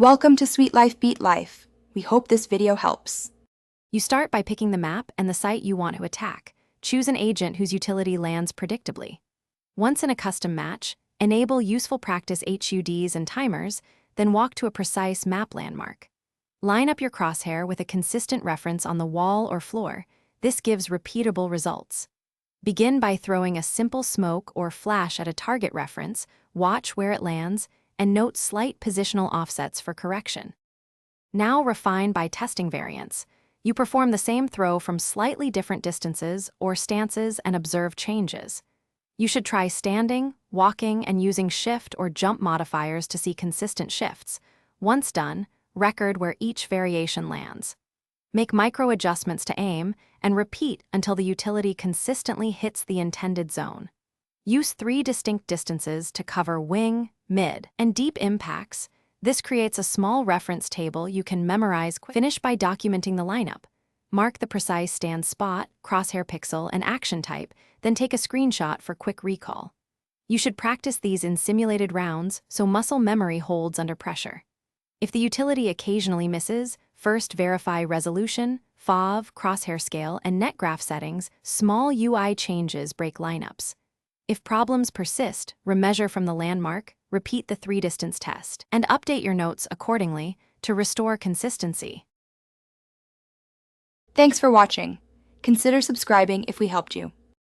Welcome to Sweet Life Beat Life. We hope this video helps. You start by picking the map and the site you want to attack. Choose an agent whose utility lands predictably. Once in a custom match, enable useful practice HUDs and timers, then walk to a precise map landmark. Line up your crosshair with a consistent reference on the wall or floor. This gives repeatable results. Begin by throwing a simple smoke or flash at a target reference, watch where it lands, and note slight positional offsets for correction. Now refine by testing variants. You perform the same throw from slightly different distances or stances and observe changes. You should try standing, walking, and using shift or jump modifiers to see consistent shifts. Once done, record where each variation lands. Make micro adjustments to aim and repeat until the utility consistently hits the intended zone. Use 3 distinct distances to cover wing, mid, and deep impacts. This creates a small reference table you can memorize quickly. Finish by documenting the lineup. Mark the precise stand spot, crosshair pixel, and action type, then take a screenshot for quick recall. You should practice these in simulated rounds so muscle memory holds under pressure. If the utility occasionally misses, first verify resolution, FOV, crosshair scale, and net graph settings. Small UI changes break lineups. If problems persist, remeasure from the landmark, repeat the 3-distance test, and update your notes accordingly to restore consistency. Thanks for watching. Consider subscribing if we helped you.